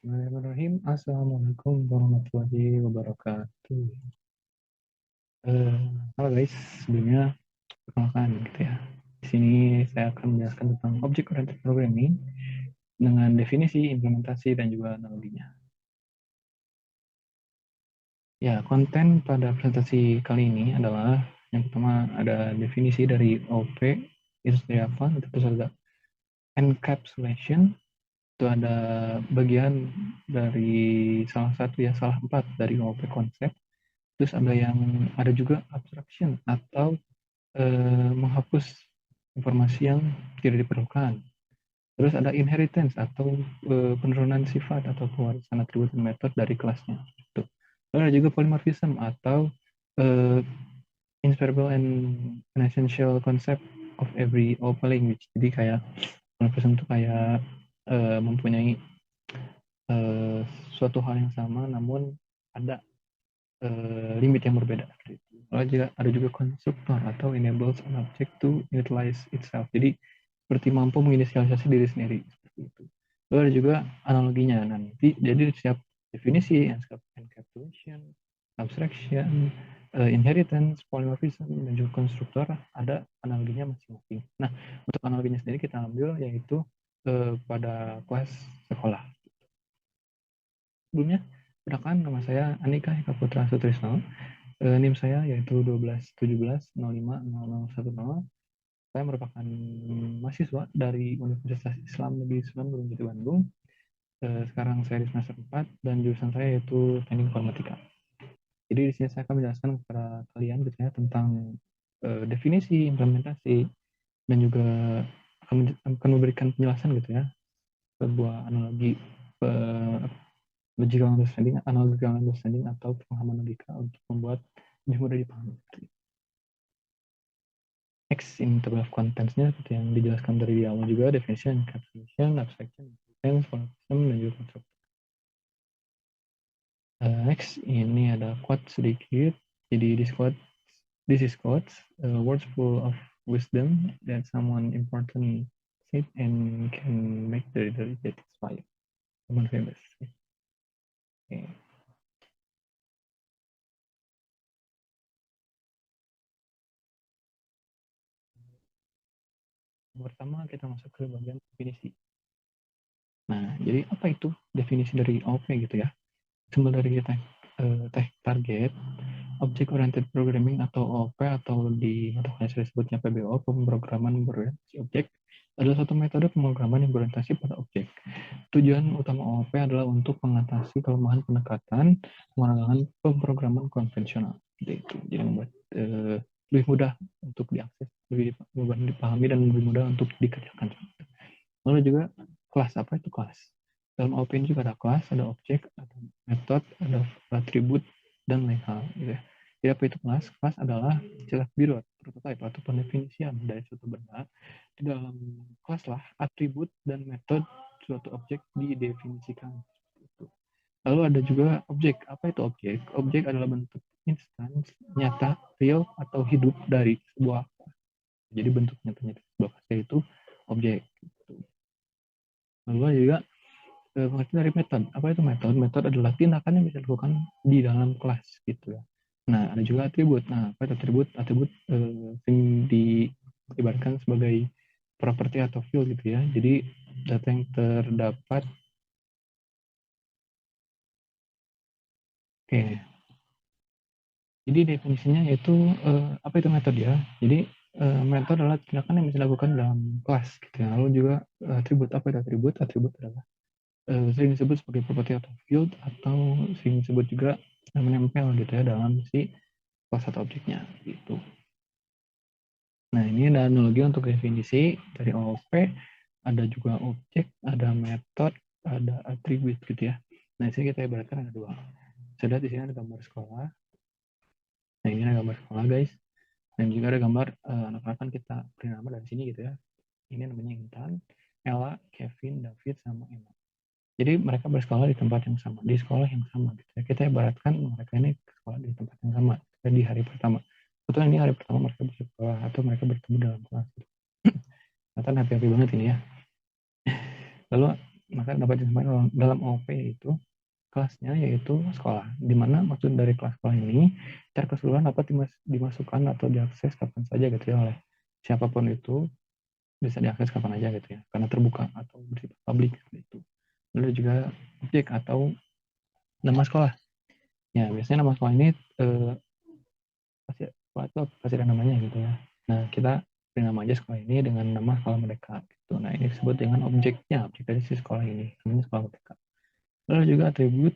Bismillahirrahmanirrahim. Assalamualaikum warahmatullahi wabarakatuh. Eh, Halo guys, sebelumnya perkenalkan gitu ya. Di sini saya akan menjelaskan tentang Object Oriented Programming dengan definisi, implementasi, dan juga analoginya. Ya, konten pada presentasi kali ini adalah yang pertama ada definisi dari OP, itu seperti apa, terus ada encapsulation, itu ada bagian dari salah 4 dari OP konsep. Terus ada juga abstraction atau menghapus informasi yang tidak diperlukan. Terus ada inheritance atau penurunan sifat atau pewarisan atribut dan metode dari kelasnya. Gitu. Lalu ada juga polymorphism atau uh, inseparable and an essential concept of every open language. Jadi kayak polymorphism itu kayak mempunyai uh, suatu hal yang sama namun ada limit yang berbeda. Lalu juga ada juga konstruktor atau enables an object to utilize itself. Jadi seperti mampu menginisialisasi diri sendiri seperti itu. Lalu ada juga analoginya nanti. Jadi setiap definisi, encapsulation, abstraction, inheritance, polymorphism, dan juga konstruktor ada analoginya masing-masing. Nah, untuk analoginya sendiri kita ambil yaitu pada kelas sekolah. Sebelumnya, perkenalkan nama saya Andika Eka Putra Sutrisno. NIM saya yaitu 1217050010. Saya merupakan mahasiswa dari Universitas Islam Negeri Sunan Gunung Jati Bandung. Sekarang saya di semester 4 dan jurusan saya yaitu Teknik Informatika. Jadi di sini saya akan menjelaskan kepada kalian gitu ya tentang definisi, implementasi, dan juga akan memberikan penjelasan gitu ya, sebuah analogi logical understanding, analytical understanding atau pemahaman logika untuk membuat lebih mudah dipahami. Next, in table of contents-nya seperti yang dijelaskan dari awal juga, definition, encapsulation, abstraction, inheritance, polymorphism, dan juga construct. Next, ini ada quote sedikit. Jadi this is quotes, words full of wisdom that someone important said and can make the reader get inspired. Someone famous. Okay. Yang pertama kita masuk ke bagian definisi. Nah, jadi apa itu definisi dari OP gitu ya? Sumber dari target, Object Oriented Programming atau OOP atau di mata kuliah disebutnya PBO, pemrograman berorientasi objek, adalah satu metode pemrograman yang berorientasi pada objek. Tujuan utama OOP adalah untuk mengatasi kelemahan pendekatan pengembangan pemrograman konvensional. Jadi membuat lebih mudah untuk diakses, lebih mudah dipahami dan lebih mudah untuk dikerjakan. Lalu juga kelas, apa itu kelas? Dalam OOP ini juga ada kelas, ada objek, ada metode, ada atribut, dan lain hal. Gitu ya. Jadi apa itu kelas? Kelas adalah istilah build, prototype, atau pendefinisian dari suatu benda. Di dalam kelas lah, atribut dan metode suatu objek didefinisikan. Lalu ada juga objek. Apa itu objek? Objek adalah bentuk instans, nyata, real, atau hidup dari sebuah kelas. Jadi bentuk nyata sebuah kelas yaitu objek. Lalu juga pengertian dari metode. Apa itu metode? Metode adalah tindakan yang bisa dilakukan di dalam kelas gitu ya. Nah, ada juga atribut. Nah, apa itu atribut? Atribut yang diibaratkan sebagai properti atau field gitu ya. Jadi data yang terdapat. Oke. Jadi definisinya yaitu apa itu metode ya? Jadi metode adalah tindakan yang bisa dilakukan dalam kelas gitu ya. Lalu juga atribut. Apa itu atribut? Atribut adalah sering disebut sebagai property atau field atau sering disebut juga menempel gitu ya dalam si kelas atau objeknya gitu. Nah, ini ada analogi untuk definisi dari OOP, ada juga objek, ada metode, ada atribut gitu ya. Nah, di sini kita ibaratkan ada dua. Saya lihat di sini ada gambar sekolah. Nah, ini ada gambar sekolah, guys. Dan juga ada gambar anak-anak kan kita beri nama dari sini gitu ya. Ini namanya Intan, Ella, Kevin, David, sama Emma. Jadi mereka bersekolah di tempat yang sama, di sekolah yang sama. Gitu ya. Kita ibaratkan mereka ini sekolah di tempat yang sama, di hari pertama. Kebetulan ini hari pertama mereka bersekolah atau mereka bertemu dalam kelas. Gitu. Nathan happy banget ini ya. Lalu maka dapat disampaikan dalam OP itu kelasnya yaitu sekolah, di mana maksud dari kelas sekolah ini secara keseluruhan dapat dimasukkan atau diakses kapan saja gitu ya oleh siapapun itu, bisa diakses kapan aja gitu ya, karena terbuka atau bersifat publik gitu. Lalu juga objek atau nama sekolah. Ya, biasanya nama sekolah ini pasti sekolah itu pasti ada namanya gitu ya. Nah, kita beri nama aja sekolah ini dengan nama sekolah mereka gitu. Nah, ini disebut dengan objeknya, objek dari si sekolah ini, namanya sekolah mereka. Lalu juga atribut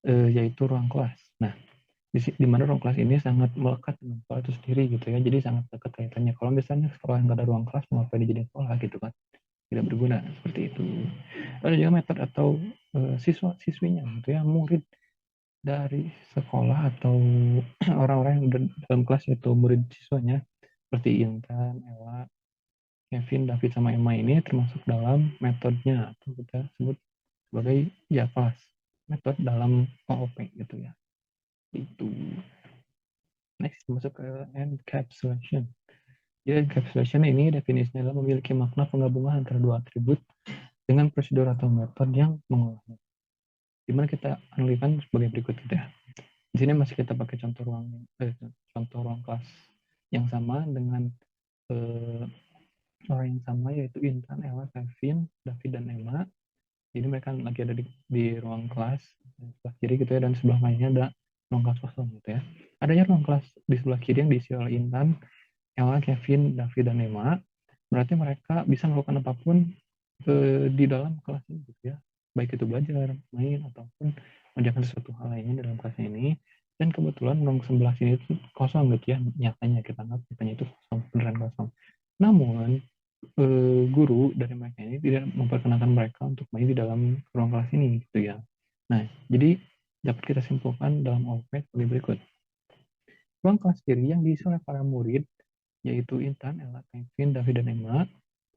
yaitu ruang kelas. Nah, di mana ruang kelas ini sangat melekat dengan sekolah itu sendiri gitu ya. Jadi sangat dekat kaitannya. Kalau misalnya sekolah yang nggak ada ruang kelas, mau apa dijadiin sekolah gitu kan? Tidak berguna seperti itu. Lalu juga metode atau siswa-siswinya gitu ya, murid dari sekolah atau orang-orang yang dalam kelas itu murid siswanya seperti Intan, Ella, Kevin, David sama Emma ini termasuk dalam metodenya atau kita sebut sebagai ya kelas metode dalam OOP gitu ya. Itu. Next masuk ke encapsulation. Jadi encapsulation ini definisinya adalah memiliki makna penggabungan antara dua atribut dengan prosedur atau metode yang mengolahnya. Dimana kita analikan sebagai berikut gitu ya. Di sini masih kita pakai contoh ruang kelas yang sama dengan eh, orang yang sama yaitu Intan, Ella, Kevin, David dan Emma. Jadi mereka lagi ada di ruang kelas sebelah kiri gitu ya, dan sebelah lainnya ada ruang kelas kosong gitu ya. Adanya ruang kelas di sebelah kiri yang diisi oleh Intan, Ella, Kevin, David dan Emma, berarti mereka bisa melakukan apapun di dalam kelas ini gitu ya, baik itu belajar, main ataupun mengerjakan sesuatu hal lainnya dalam kelas ini. Dan kebetulan ruang sebelah sini itu kosong gitu ya, nyatanya kita anggap nyatanya itu kosong, beneran kosong. Namun guru dari mereka ini tidak memperkenalkan mereka untuk main di dalam ruang kelas ini gitu ya. Nah, jadi dapat kita simpulkan dalam OP sebagai berikut. Ruang kelas kiri yang diisi oleh para murid yaitu Intan, Ella, Kevin, David, dan Emma.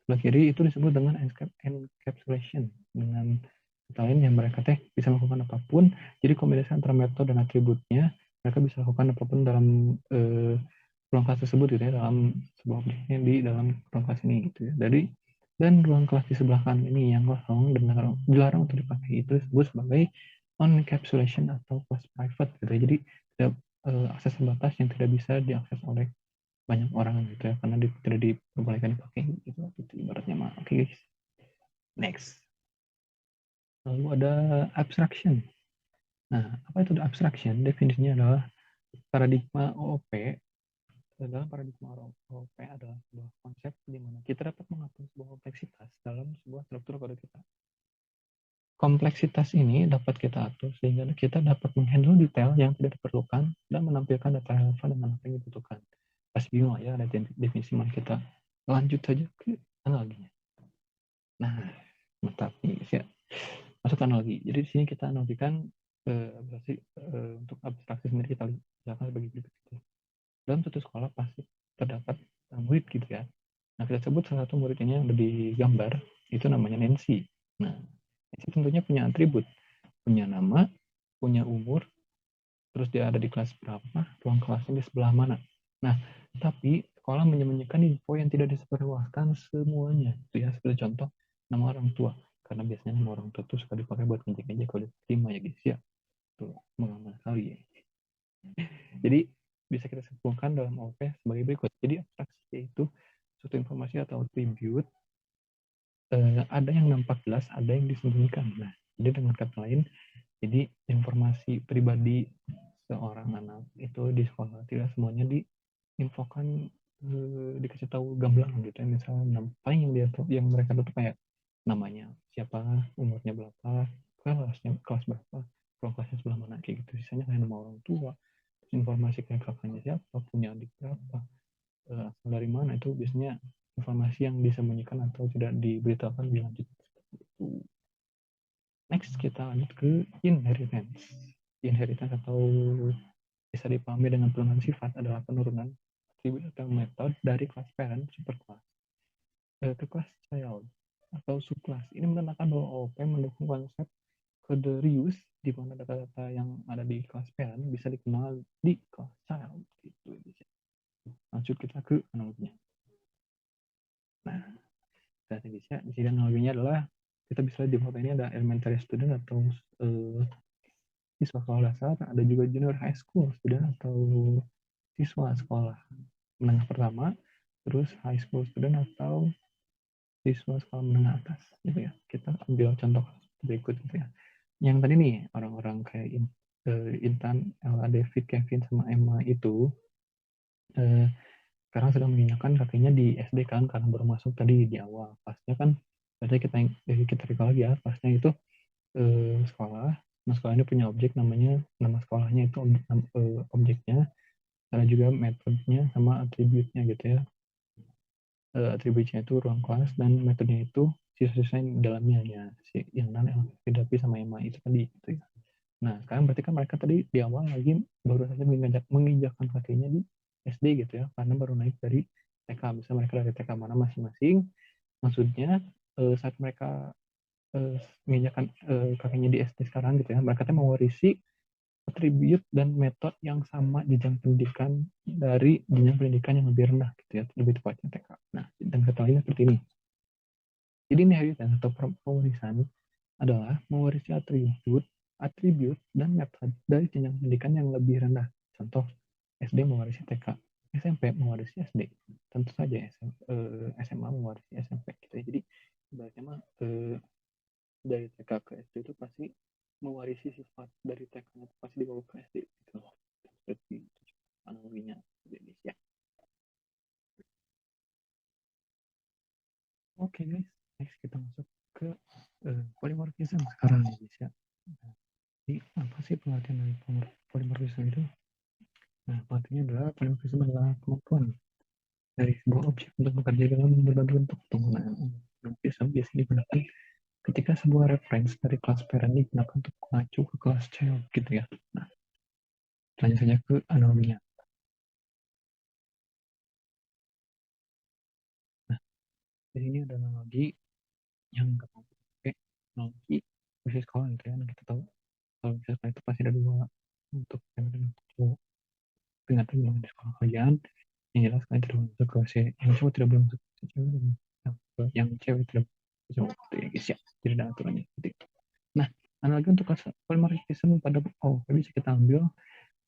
Sebelah kiri itu disebut dengan encapsulation. Dengan kata lain yang mereka bisa melakukan apapun. Jadi kombinasi antara metode dan atributnya, mereka bisa lakukan apapun dalam ruang kelas tersebut gitu ya, dalam sebuah objeknya di dalam ruang kelas ini gitu ya. Dan ruang kelas di sebelah kanan ini yang kosong dan dilarang untuk dipakai itu disebut sebagai encapsulation atau kelas private gitu ya. Jadi akses terbatas yang tidak bisa diakses oleh banyak orang gitu ya, karena tidak diperbolehkan dipakai gitu ibaratnya mah. Oke guys, next. Lalu ada abstraction. Nah, apa itu abstraction? Definisinya adalah paradigma OOP. Dalam paradigma OOP adalah sebuah konsep di mana kita dapat mengatur sebuah kompleksitas dalam sebuah struktur kode kita. Kompleksitas ini dapat kita atur sehingga kita dapat menghandle detail yang tidak diperlukan dan menampilkan data relevan dengan apa yang dibutuhkan. Pasti bingung ya ada definisi mana, kita lanjut saja ke analoginya. Nah, mantap nih ya. Masuk analogi. Jadi di sini kita analogikan untuk abstraksi sendiri kita lihatkan sebagai berikut. Dalam satu sekolah pasti terdapat murid gitu ya. Nah, kita sebut salah satu murid ini yang ada di gambar itu namanya Nancy. Nah, Nancy tentunya punya atribut, punya nama, punya umur, terus dia ada di kelas berapa, ruang kelasnya di sebelah mana. Nah, tapi sekolah menyembunyikan info yang tidak disebarluaskan semuanya. Itu ya, seperti contoh nama orang tua. Karena biasanya nama orang tua itu suka dipakai buat ngecek aja kalau diterima ya guys ya. Tuh, mengamal sekali ya. Jadi, bisa kita simpulkan dalam OP sebagai berikut. Jadi, abstraksi itu suatu informasi atau atribut, ada yang nampak jelas, ada yang disembunyikan. Nah, jadi dengan kata lain, jadi informasi pribadi seorang anak itu di sekolah tidak semuanya diinfokan, dikasih tahu gamblang gitu ya. Misalnya paling yang dia tahu, yang mereka tahu kayak namanya siapa, umurnya berapa, kelas berapa, ruang kelasnya sebelah mana kayak gitu. Sisanya kayak nama orang tua, informasi kayak kakaknya siapa, punya adik berapa, asal dari mana, itu biasanya informasi yang disembunyikan atau tidak diberitakan lebih lanjut. Next kita lanjut ke inheritance. Inheritance atau bisa dipahami dengan penurunan sifat adalah penurunan atribut atau metode dari kelas parent superclass ke kelas child atau subclass. Ini menandakan bahwa OOP mendukung konsep kode reuse di mana data-data yang ada di kelas parent bisa dikenal di kelas child. Gitu. Lanjut kita ke analoginya. Nah, di sini analoginya adalah kita bisa di foto ini ada elementary student atau siswa sekolah dasar, ada juga junior high school student atau siswa sekolah menengah pertama, terus high school student atau siswa sekolah menengah atas gitu ya. Kita ambil contoh berikut gitu ya. Yang tadi nih orang-orang kayak Intan, Ella, David, Kevin sama Emma itu sekarang sedang menginjakan kakinya di SD kan karena baru masuk tadi di awal. Pasnya kan berarti kita recall lagi ya, pasnya itu sekolah. Nah, sekolah ini punya objek namanya, nama sekolahnya itu objeknya, ada juga metodenya sama atributnya gitu ya. Atributnya itu ruang kelas dan metodenya itu siswa-siswa yang di dalamnya ya, si yang Dapi sama Emma itu tadi gitu ya. Nah, sekarang berarti kan mereka tadi di awal lagi baru saja menginjakkan kakinya di SD gitu ya, karena baru naik dari TK. Bisa mereka dari TK mana masing-masing. Maksudnya saat mereka menginjakkan kakinya di SD sekarang gitu ya, mereka mewarisi atribut dan metode yang sama jenjang pendidikan dari jenjang pendidikan yang lebih rendah gitu ya, lebih tepatnya TK. Nah, dan kata lainnya seperti ini. Jadi inheritance atau pewarisan adalah mewarisi atribut dan metode dari jenjang pendidikan yang lebih rendah. Contoh, SD mewarisi TK, SMP mewarisi SD, tentu saja SMA mewarisi SMP. Gitu ya. Jadi ibaratnya mah dari TK ke SD itu pasti mewarisi sifat dari TK itu pasti dibawa ke SD. Gitu. Seperti itu analoginya Indonesia. Oke guys, next kita masuk ke polymorphism sekarang Indonesia. Jadi apa sih pengertian dari polymorphism itu? Nah, artinya adalah polymorphism adalah kemampuan dari sebuah objek untuk bekerja dalam berbagai bentuk penggunaan. Polymorphism biasanya digunakan ketika sebuah reference dari kelas parent digunakan untuk mengacu ke kelas child gitu ya. Nah, tanya saja ke analoginya. Nah, di sini ada analogi yang nggak mau pakai analogi bisnis sekolah gitu ya. Nah, kita tahu kalau bisnis sekolah itu pasti ada dua untuk yang dan untuk cowok. Ingat di sekolah kalian yang jelas kalian tidak masuk ke WC, yang cowok tidak boleh masuk ke cewek dan yang cewek tidak masuk ke cowok gitu ya guys ya. Jadi ada aturannya seperti itu. Nah, analogi untuk polymorphism pada bisa kita ambil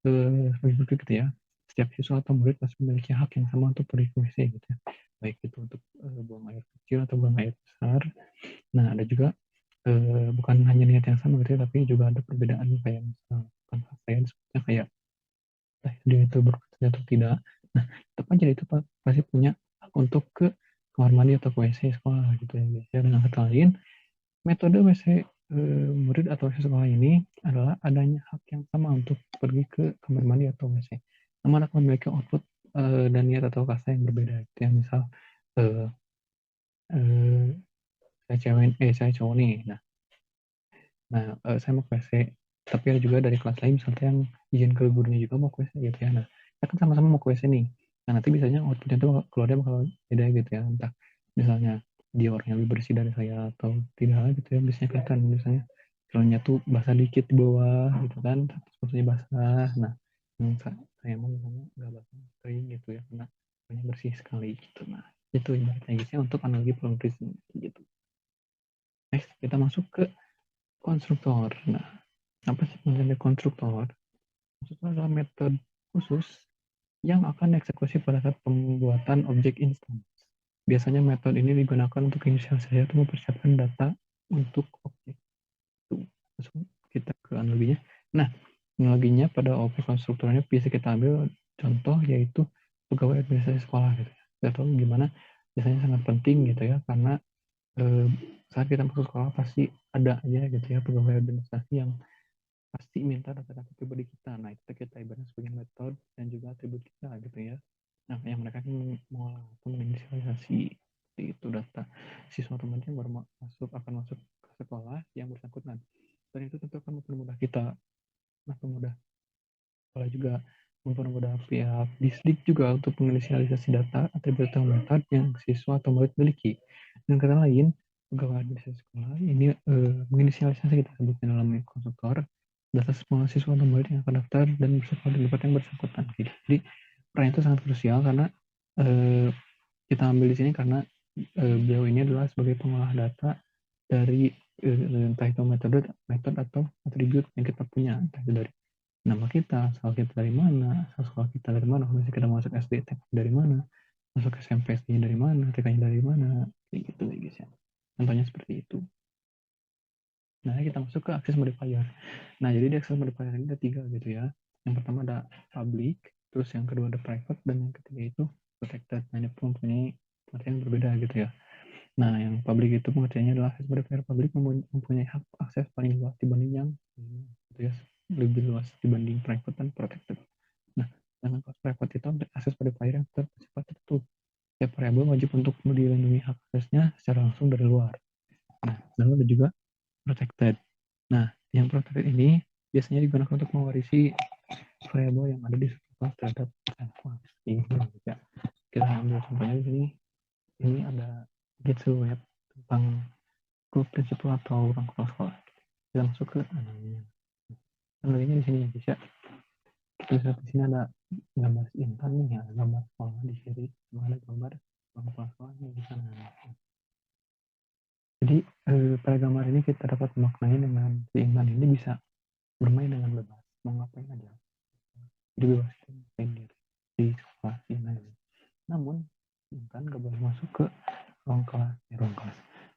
sebagai berikut gitu ya. Setiap siswa atau murid pasti memiliki hak yang sama untuk pergi ke WC gitu ya. Baik itu untuk buang air kecil atau buang air besar. Nah, ada juga bukan hanya niat yang sama gitu ya, tapi juga ada perbedaan kayak misalkan saya sebutnya kayak dia itu berkesan atau tidak. Nah, tetap aja itu pasti punya hak untuk ke kamar mandi atau ke WC sekolah gitu ya guys. Ya, dengan kata lain, metode WC murid atau WC sekolah ini adalah adanya hak yang sama untuk pergi ke kamar mandi atau WC. Namun akan memiliki output dan niat atau kasta yang berbeda. Gitu ya, misal uh, uh, saya cowok nih. Nah, saya mau ke WC, tapi ada juga dari kelas lain misalnya yang izin ke gurunya juga mau ke WC gitu ya. Nah, kita kan sama-sama mau ke WC nih. Nah, nanti biasanya outputnya tuh keluarnya bakal beda gitu ya. Entah misalnya dia orang yang lebih bersih dari saya atau tidak gitu ya. Biasanya kelihatan misalnya celana tuh basah dikit di bawah gitu kan, sepatunya basah. Nah, saya mau misalnya nggak basah kering gitu ya, karena celana bersih sekali gitu. Nah, itu ibaratnya guys ya untuk analogi polymorphism gitu. Next, kita masuk ke konstruktor. Nah, apa sih menjadi konstruktor? Konstruktor adalah metode khusus yang akan dieksekusi pada saat pembuatan objek instan. Biasanya metode ini digunakan untuk inisialisasi atau mempersiapkan data untuk objek itu. Langsung kita ke analoginya. Nah, analoginya pada objek konstruktornya bisa kita ambil contoh yaitu pegawai administrasi sekolah gitu. Kita tahu gimana biasanya sangat penting gitu ya, karena saat kita masuk sekolah pasti ada aja gitu ya pegawai administrasi yang pasti minta data-data pribadi kita. Nah, itu kita ibaratnya sebagai metode dan juga atribut kita gitu ya. Nah, yang mereka mengolah atau menginisialisasi itu data siswa teman yang baru akan masuk ke sekolah yang bersangkutan. Dan itu tentu akan mempermudah kita, mempermudah sekolah juga, mempermudah pihak distrik juga untuk menginisialisasi data atribut atau metode yang siswa atau murid miliki. Dengan kata lain, pegawai administrasi sekolah ini menginisialisasi kita sebutnya dalam konstruktor data semua siswa atau murid yang akan daftar dan bersekolah di tempat yang bersangkutan. Jadi peran itu sangat krusial karena kita ambil di sini karena beliau ini adalah sebagai pengolah data dari entah itu metode atau atribut yang kita punya, entah itu dari nama kita, asal kita dari mana, asal sekolah kita dari mana, misalnya kita masuk SD dari mana, masuk SMP SD dari mana, TK-nya dari mana, kayak gitu ya guys ya. Contohnya seperti itu. Nah, kita masuk ke access modifier. Nah, jadi di access modifier ini ada 3 gitu ya. Yang pertama ada public, terus yang kedua ada private, dan yang ketiga itu protected. Nah, ini mempunyai pengertian berbeda gitu ya. Nah, yang public itu pengertiannya adalah access modifier public mempunyai hak akses paling luas dibanding yang gitu ya, lebih luas dibanding private dan protected. Nah, dengan kelas private itu akses modifier yang bersifat tertutup. Setiap variabel wajib untuk dilindungi hak aksesnya secara langsung dari luar. Nah, lalu ada juga protected. Nah, yang protected ini biasanya digunakan untuk mewarisi variabel yang ada di suatu kelas terhadap kelas. Ya. Kita ambil contohnya di sini. Ini ada Gitsu web tentang grup prinsipal atau ruang kepala sekolah. Kita masuk ke contohnya di sini ya bisa. Kita lihat di sini ada gambar intan nih ya, gambar sekolah di sini, sama ada gambar ruang kepala sekolahnya di sana. Jadi pada gambar ini kita dapat memaknai dengan si intan ini bisa bermain dengan bebas, mau ngapain aja. Jadi bebas ngapain di sekolah intan ini. Namun intan gak boleh masuk ke ruang kelas,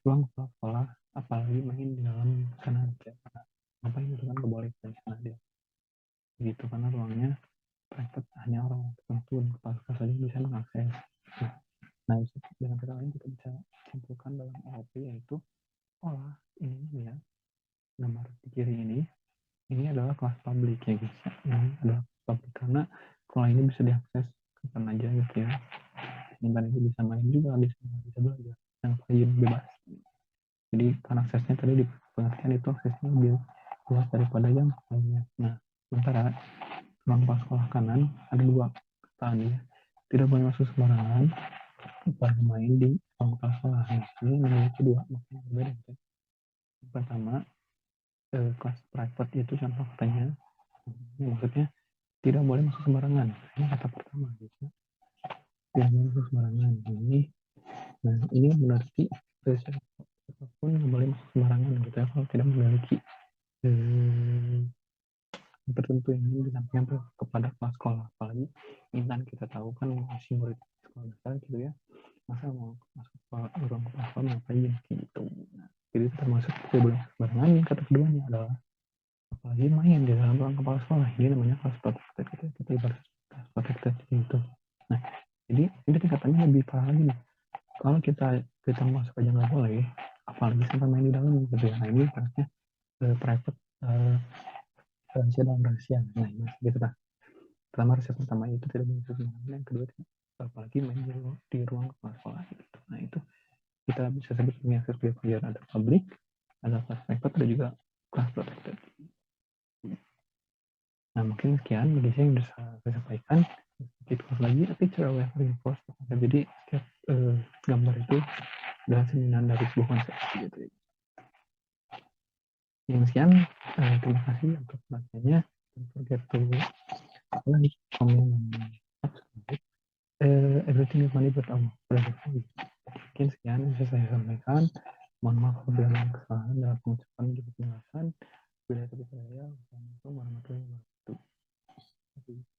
ruang sekolah, apalagi main di dalam sana aja. Ngapain itu kan gak boleh di sana dia. Gitu karena ruangnya private, hanya orang tertentu dan kepala sekolah saja bisa mengakses. Nah, dengan kata lain kita bisa simpulkan dalam OOP yaitu sekolah ini ya, gambar di kiri ini adalah kelas publik ya guys. Ini adalah publik karena sekolah ini bisa diakses kapan aja gitu ya. Intan itu bisa main juga, bisa belajar yang paling bebas. Jadi karena aksesnya tadi di pengertian itu aksesnya lebih luas daripada yang lainnya. Nah, sementara ruang kepala sekolah kanan ada 2 kata nih ya. Tidak boleh masuk sembarangan, boleh main di ruang kepala sekolah. Nah, ini memiliki 2 makna berbeda. Gitu. Yang pertama, kelas private itu contoh katanya, maksudnya tidak boleh masuk sembarangan. Ini kata pertama gitu. Tidak boleh masuk sembarangan. Ini berarti siapapun nggak boleh masuk sembarangan gitu ya, kalau tidak memiliki tertentu yang ingin disampaikan kepada kepala sekolah. Apalagi intan kita tahu kan masih murid sekolah dasar gitu ya, masa mau masuk ke ruang kepala sekolah ngapain gitu. Nah, jadi termasuk tidak boleh sembarangan. Kata keduanya adalah apalagi main di dalam ruang kepala sekolah, ini namanya kelas protected gitu. Kita ibarat kelas protected gitu. Nah, jadi ini tingkatannya lebih parah lagi nih. Kalau kita masuk aja nggak boleh, apalagi sampai main di dalam gitu ya. Nah, ini ibaratnya private, rahasia dalam rahasia. Nah, ini gitu lah. Pertama, rahasia pertama itu tidak boleh sembarangan, yang kedua apalagi main di ruang kepala sekolah gitu. Nah, itu kita bisa sebut ini akses behavior, ada public, ada kelas private, ada juga kelas protected. Nah, mungkin sekian bagi saya yang bisa saya sampaikan. Sedikit lagi, tapi cara reinforce. Jadi setiap gambar itu adalah seniman dari sebuah konsep gitu. Yang sekian, terima kasih untuk perhatiannya. Don't forget to like, comment, and subscribe. Everything is money but mungkin sekian yang bisa saya sampaikan. Mohon maaf apabila ada kesalahan dalam pengucapan dan penjelasan. Bila itu saya, wassalamualaikum warahmatullahi wabarakatuh.